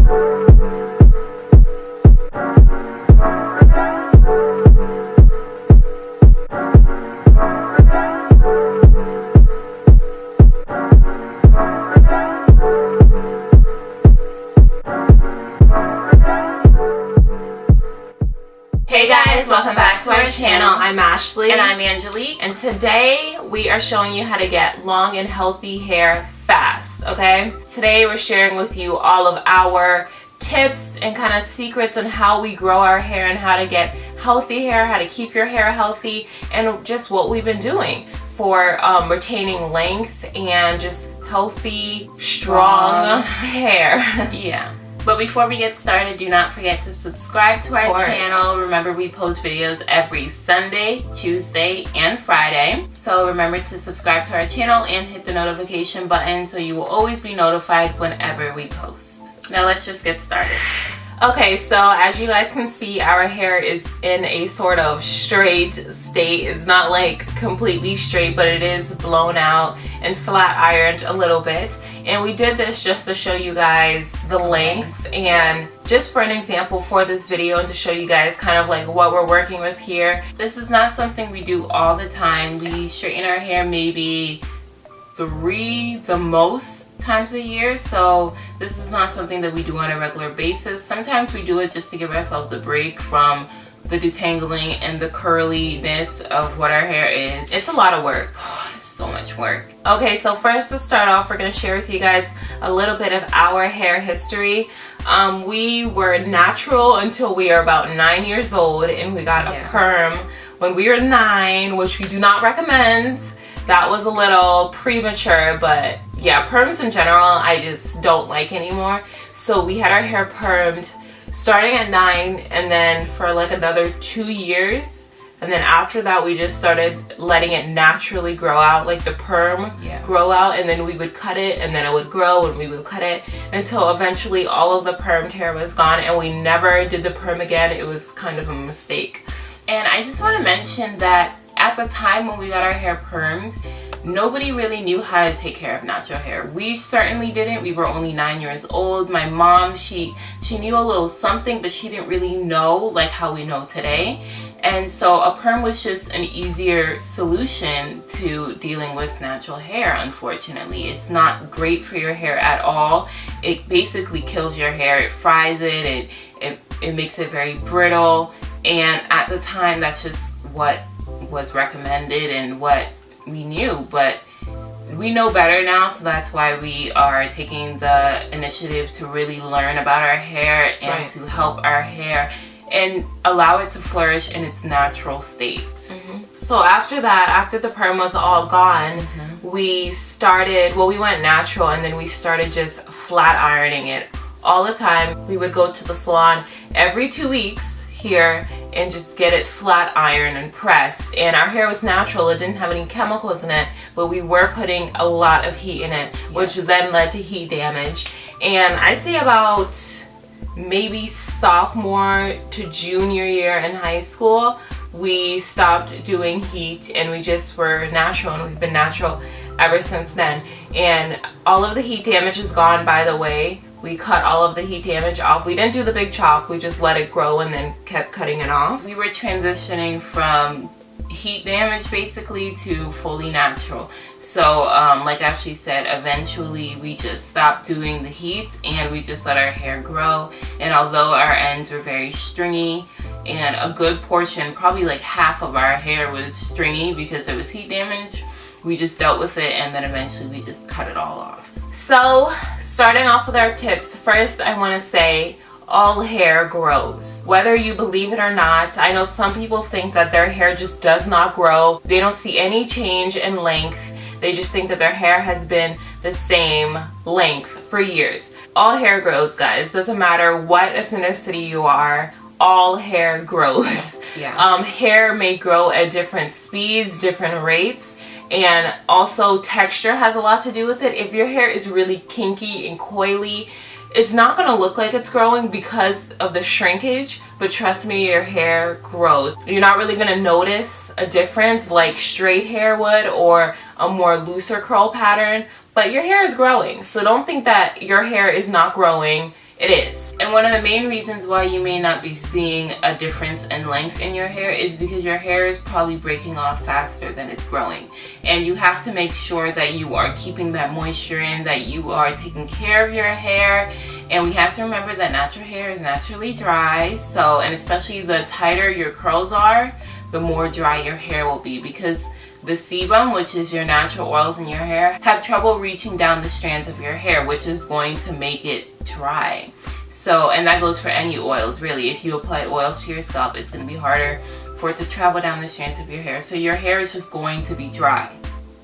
Hey guys, welcome back to our channel. I'm Ashley. And I'm Angelique. And today we are showing you how to get long and healthy hair fast, okay? Today we're sharing with you all of our tips and kind of secrets on how we grow our hair and how to get healthy hair, how to keep your hair healthy, and just what we've been doing for retaining length and just healthy, strong hair. Yeah. But before we get started, do not forget to subscribe to our channel. Remember, we post videos every Sunday, Tuesday, and Friday. So remember to subscribe to our channel and hit the notification button so you will always be notified whenever we post. Now let's just get started. Okay, so as you guys can see, our hair is in a sort of straight state. It's not like completely straight, but it is blown out and flat ironed a little bit. And we did this just to show you guys the length and just for an example for this video and to show you guys kind of like what we're working with here. This is not something we do all the time. We straighten our hair maybe 3 the most times a year, so this is not something that we do on a regular basis. Sometimes we do it just to give ourselves a break from the detangling and the curliness of what our hair is. It's a lot of work. So much work. Okay, so first to start off, we're going to share with you guys a little bit of our hair history. We were natural until we were about 9 years old, and we got a perm when we were 9, which we do not recommend. That was a little premature, but yeah, perms in general I just don't like anymore. So we had our hair permed starting at 9 and then for like another 2 years. And then after that, we just started letting it naturally grow out, like the perm grow out, and then we would cut it, and then it would grow, and we would cut it until eventually all of the permed hair was gone, and we never did the perm again. It was kind of a mistake. And I just want to mention that at the time when we got our hair permed, nobody really knew how to take care of natural hair. We certainly didn't. We were only 9 years old. My mom, she knew a little something, but she didn't really know like how we know today. And so a perm was just an easier solution to dealing with natural hair, unfortunately. It's not great for your hair at all. It basically kills your hair. It fries it. It makes it very brittle. And at the time, that's just what was recommended and what we knew. But we know better now, so that's why we are taking the initiative to really learn about our hair and to help our hair and allow it to flourish in its natural state. So after that, after the perm was all gone, we started, well, we went natural, and then we started just flat ironing it all the time. We would go to the salon every 2 weeks here and just get it flat ironed and pressed. And our hair was natural. It didn't have any chemicals in it, but we were putting a lot of heat in it, which then led to heat damage. And I say about maybe sophomore to junior year in high school, we stopped doing heat and we just were natural, and we've been natural ever since then. And all of the heat damage is gone, by the way. We cut all of the heat damage off. We didn't do the big chop, we just let it grow and then kept cutting it off. We were transitioning from heat damage basically to fully natural. So like Ashley said, eventually we just stopped doing the heat and we just let our hair grow. And although our ends were very stringy, and a good portion, probably like half of our hair was stringy because it was heat damage, we just dealt with it, and then eventually we just cut it all off. So starting off with our tips, first I want to say all hair grows. Whether you believe it or not, I know some people think that their hair just does not grow. They don't see any change in length. They just think that their hair has been the same length for years. All hair grows, guys. Doesn't matter what ethnicity you are, all hair grows. Hair may grow at different speeds, different rates, and also texture has a lot to do with it. If your hair is really kinky and coily, it's not going to look like it's growing because of the shrinkage, but trust me, your hair grows. You're not really going to notice a difference like straight hair would or a more looser curl pattern, but your hair is growing. So don't think that your hair is not growing. It is. And one of the main reasons why you may not be seeing a difference in length in your hair is because your hair is probably breaking off faster than it's growing. And you have to make sure that you are keeping that moisture in, that you are taking care of your hair. And we have to remember that natural hair is naturally dry. So, and especially the tighter your curls are, the more dry your hair will be, because the sebum, which is your natural oils in your hair, have trouble reaching down the strands of your hair, which is going to make it dry. So, and that goes for any oils really. If you apply oils to your scalp, it's going to be harder for it to travel down the strands of your hair. So your hair is just going to be dry.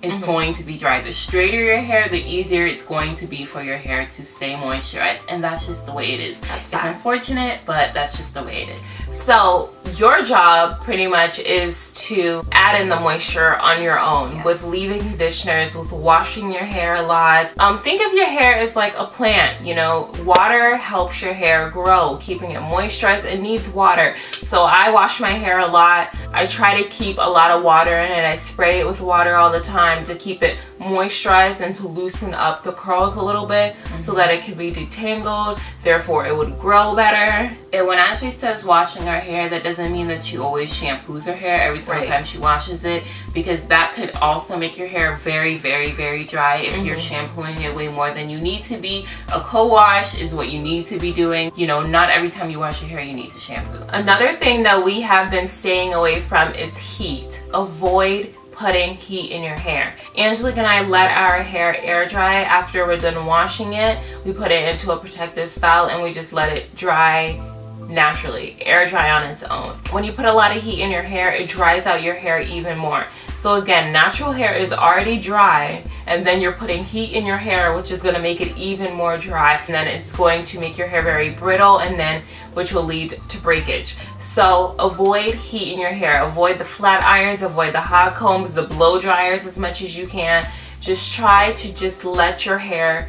It's going to be dry. The straighter your hair, the easier it's going to be for your hair to stay moisturized. And that's just the way it is. It's unfortunate, but that's just the way it is. So your job pretty much is to add in the moisture on your own with leave-in conditioners, with washing your hair a lot. Think of your hair as like a plant, you know. Water helps your hair grow, keeping it moisturized. It needs water. So I wash my hair a lot. I try to keep a lot of water in it. I spray it with water all the time to keep it moisturized and to loosen up the curls a little bit so that it can be detangled, therefore it would grow better. And when Ashley says washing her hair, that doesn't mean that she always shampoos her hair every single time she washes it, because that could also make your hair very, very, very dry if you're shampooing it way more than you need to be. A co-wash is what you need to be doing. You know, not every time you wash your hair you need to shampoo. Another thing that we have been staying away from is heat. Avoid putting heat in your hair. Angelique and I let our hair air dry after we're done washing it. We put it into a protective style and we just let it dry naturally, air dry on its own. When you put a lot of heat in your hair, it dries out your hair even more. So again, natural hair is already dry, and then you're putting heat in your hair, which is going to make it even more dry, and then it's going to make your hair very brittle, and then which will lead to breakage. So avoid heat in your hair. Avoid the flat irons, avoid the hot combs, the blow dryers as much as you can. Just try to just let your hair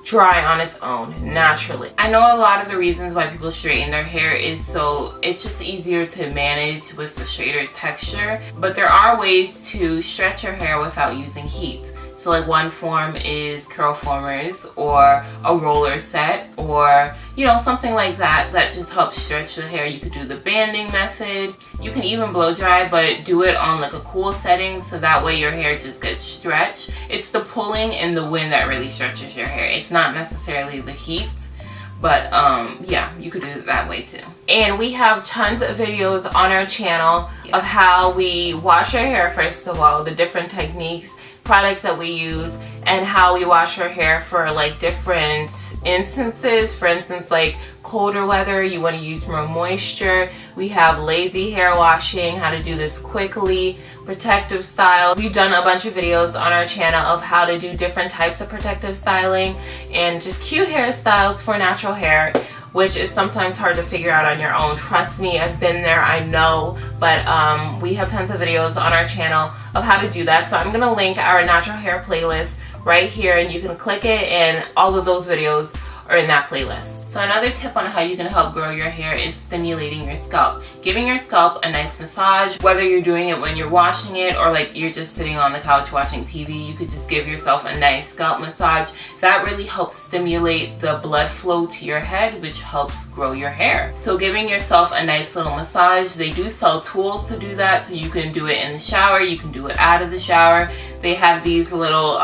dry on its own naturally. I know a lot of the reasons why people straighten their hair is so it's just easier to manage with the straighter texture, but there are ways to stretch your hair without using heat. So like one form is curl formers or a roller set, or you know, something like that that just helps stretch the hair. You could do the banding method. You can even blow dry, but do it on like a cool setting so that way your hair just gets stretched. It's the pulling and the wind that really stretches your hair. It's not necessarily the heat. But yeah, you could do it that way too. And we have tons of videos on our channel of how we wash our hair, first of all, the different techniques, products that we use, and how we wash our hair for like different instances. For instance, like colder weather, you want to use more moisture. We have lazy hair washing, how to do this quickly, protective style. We've done a bunch of videos on our channel of how to do different types of protective styling and just cute hairstyles for natural hair, which is sometimes hard to figure out on your own. Trust me, I've been there, I know. But we have tons of videos on our channel of how to do that. So I'm gonna link our natural hair playlist right here, and you can click it, and all of those videos are in that playlist. So another tip on how you can help grow your hair is stimulating your scalp. Giving your scalp a nice massage, whether you're doing it when you're washing it or like you're just sitting on the couch watching TV, you could just give yourself a nice scalp massage. That really helps stimulate the blood flow to your head, which helps grow your hair. So giving yourself a nice little massage, they do sell tools to do that, so you can do it in the shower, you can do it out of the shower. They have these little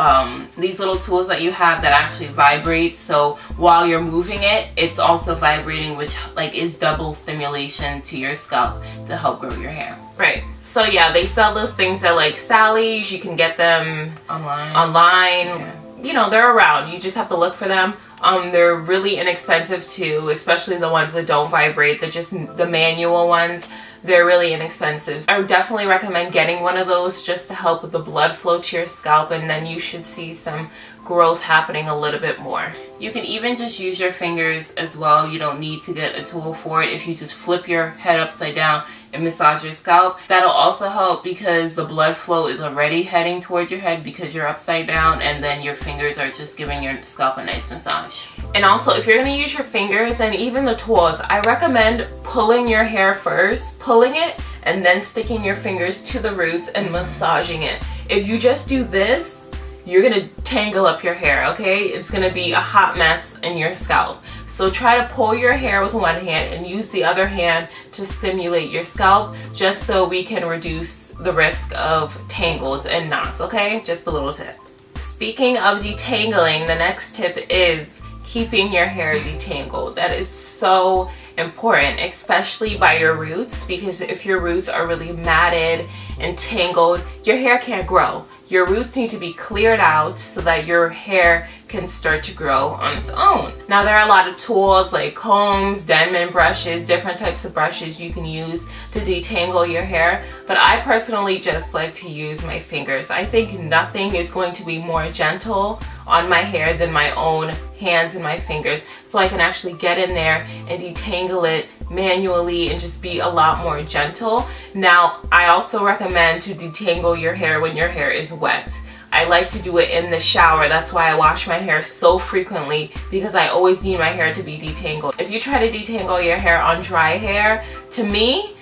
tools that you have that actually vibrate, so while you're moving it, it's also vibrating, which like is double stimulation to your scalp to help grow your hair. Right. So yeah, they sell those things at like Sally's. You can get them online. Yeah. You know, they're around. You just have to look for them. They're really inexpensive too, especially the ones that don't vibrate. They're just the manual ones. They're really inexpensive. I would definitely recommend getting one of those just to help with the blood flow to your scalp, and then you should see some growth happening a little bit more. You can even just use your fingers as well. You don't need to get a tool for it. If you just flip your head upside down and massage your scalp, that'll also help because the blood flow is already heading towards your head because you're upside down, and then your fingers are just giving your scalp a nice massage. And also, if you're going to use your fingers and even the tools, I recommend pulling your hair first, pulling it, and then sticking your fingers to the roots and massaging it. If you just do this, you're going to tangle up your hair, okay? It's going to be a hot mess in your scalp. So try to pull your hair with one hand and use the other hand to stimulate your scalp, just so we can reduce the risk of tangles and knots, okay? Just a little tip. Speaking of detangling, the next tip is keeping your hair detangled. That is so important, especially by your roots, because if your roots are really matted and tangled, your hair can't grow. Your roots need to be cleared out so that your hair can start to grow on its own. Now there are a lot of tools like combs, Denman brushes, different types of brushes you can use to detangle your hair, but I personally just like to use my fingers. I think nothing is going to be more gentle on my hair than my own hands and my fingers, so I can actually get in there and detangle it manually and just be a lot more gentle. Now I also recommend to detangle your hair when your hair is wet. I like to do it in the shower. That's why I wash my hair so frequently, because I always need my hair to be detangled. If you try to detangle your hair on dry hair, to me,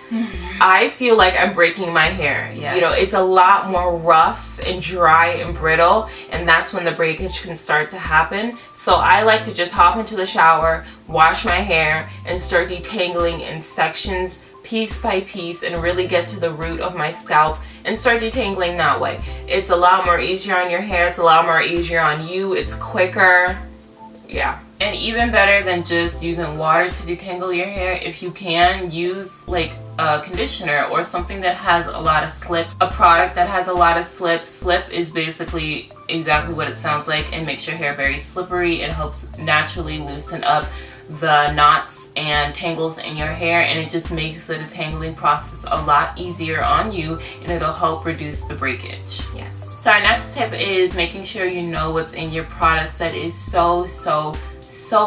I feel like I'm breaking my hair. Yeah. You know, it's a lot more rough and dry and brittle, and that's when the breakage can start to happen. So I like to just hop into the shower, wash my hair, and start detangling in sections, piece by piece, and really get to the root of my scalp and start detangling that way. It's a lot more easier on your hair, it's a lot more easier on you, it's quicker. Yeah. And even better than just using water to detangle your hair, if you can, use like a conditioner or something that has a lot of slip. A product that has a lot of slip. Slip is basically exactly what it sounds like. It makes your hair very slippery. It helps naturally loosen up the knots and tangles in your hair, and it just makes the detangling process a lot easier on you, and it'll help reduce the breakage. Yes. So our next tip is making sure you know what's in your products. That is so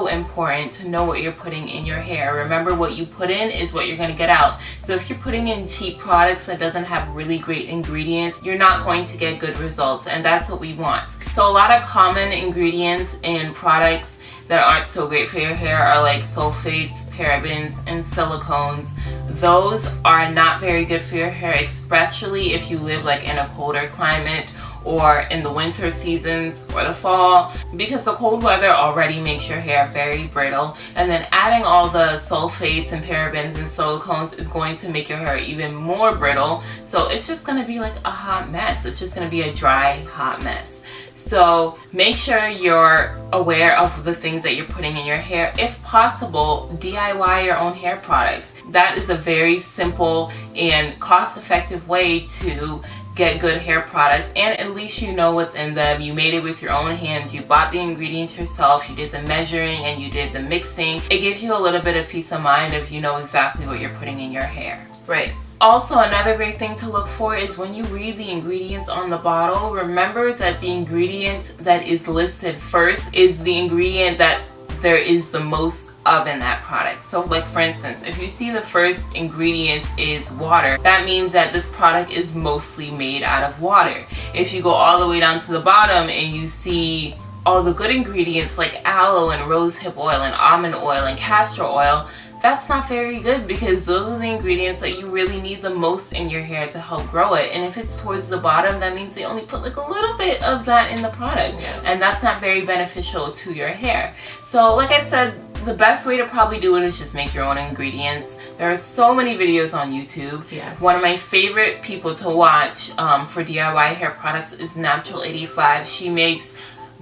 important, to know what you're putting in your hair. Remember, what you put in is what you're going to get out. So if you're putting in cheap products that doesn't have really great ingredients, you're not going to get good results, and that's what we want. So a lot of common ingredients in products that aren't so great for your hair are like sulfates, parabens, and silicones. Those are not very good for your hair, especially if you live like in a colder climate or in the winter seasons or the fall, because the cold weather already makes your hair very brittle, and then adding all the sulfates and parabens and silicones is going to make your hair even more brittle. So it's just going to be like a hot mess. It's just going to be a dry, hot mess. So make sure you're aware of the things that you're putting in your hair. If possible, DIY your own hair products. That is a very simple and cost-effective way to get good hair products, and at least you know what's in them. You made it with your own hands. You bought the ingredients yourself. You did the measuring and you did the mixing. It gives you a little bit of peace of mind if you know exactly what you're putting in your hair. Right. Also, another great thing to look for is when you read the ingredients on the bottle, remember that the ingredient that is listed first is the ingredient that there is the most of in that product. So like, for instance, if you see the first ingredient is water, that means that this product is mostly made out of water. If you go all the way down to the bottom and you see all the good ingredients like aloe and rosehip oil and almond oil and castor oil, that's not very good, because those are the ingredients that you really need the most in your hair to help grow it. And if it's towards the bottom, that means they only put like a little bit of that in the product. Yes. And that's not very beneficial to your hair. So like I said, the best way to probably do it is just make your own ingredients. There are so many videos on YouTube. Yes. One of my favorite people to watch for DIY hair products is Natural85. She makes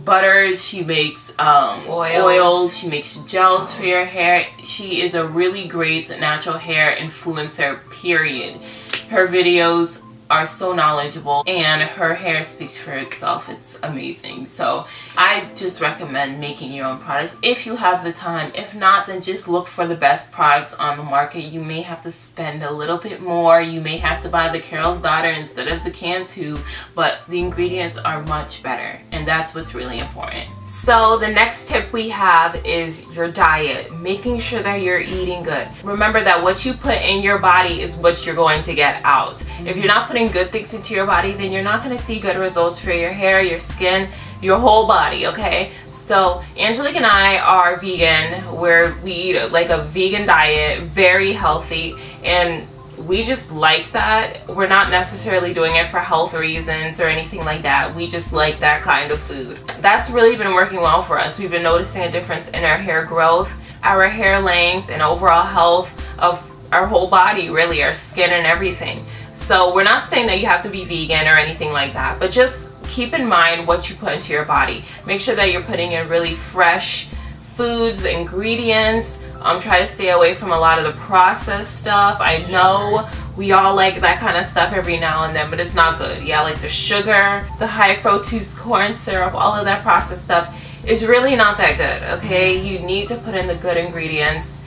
butters, she makes oils, she makes gels for your hair. She is a really great natural hair influencer, period. Her videos are so knowledgeable, and her hair speaks for itself. It's amazing. So I just recommend making your own products if you have the time. If not, then just look for the best products on the market. You may have to spend a little bit more. You may have to buy the Carol's Daughter instead of the can tube, but the ingredients are much better, and that's what's really important. So the next tip we have is your diet, making sure that you're eating good. Remember that what you put in your body is what you're going to get out. If you're not putting good things into your body, then you're not going to see good results for your hair, your skin, your whole body, okay? So Angelique and I are vegan, where we eat like a vegan diet, very healthy, and we just like that. We're not necessarily doing it for health reasons or anything like that. We just like that kind of food. That's really been working well for us. We've been noticing a difference in our hair growth. our hair length and overall health of our whole body, really, our skin and everything. So we're not saying that you have to be vegan or anything like that, but just keep in mind what you put into your body. Make sure that you're putting in really fresh foods, ingredients. Try to stay away from a lot of the processed stuff. I know we all like that kind of stuff every now and then, but it's not good. Yeah, like the sugar, the high fructose corn syrup, all of that processed stuff is really not that good, okay? You need to put in the good ingredients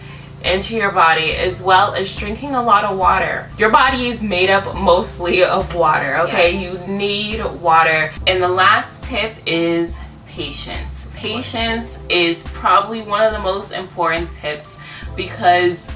into your body, as well as drinking a lot of water. Your body is made up mostly of water, okay? Yes. You need water. And the last tip is patience. Patience is probably one of the most important tips, because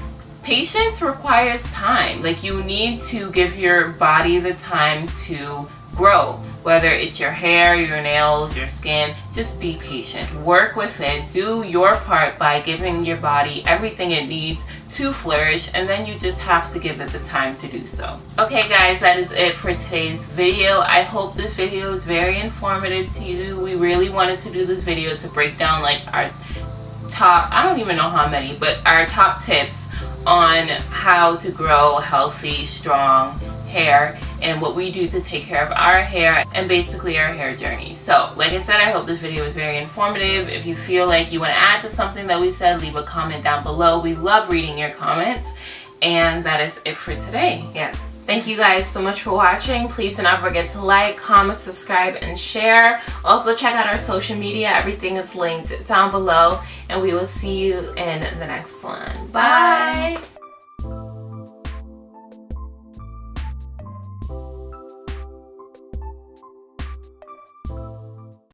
patience requires time. Like, you need to give your body the time to grow, whether it's your hair, your nails, your skin. Just be patient, work with it, do your part by giving your body everything it needs to flourish, and then you just have to give it the time to do so. Okay guys, that is it for today's video. I hope this video is very informative to you. We really wanted to do this video to break down like our top, I don't even know how many, but our top tips on how to grow healthy, strong hair, and what we do to take care of our hair, and basically our hair journey. So like I said, I hope this video was very informative. If you feel like you want to add to something that we said, leave a comment down below. We love reading your comments. And that is it for today. Yes, thank you guys so much for watching. Please do not forget to like, comment, subscribe, and share. Also check out our social media. Everything is linked down below, and we will see you in the next one. Bye.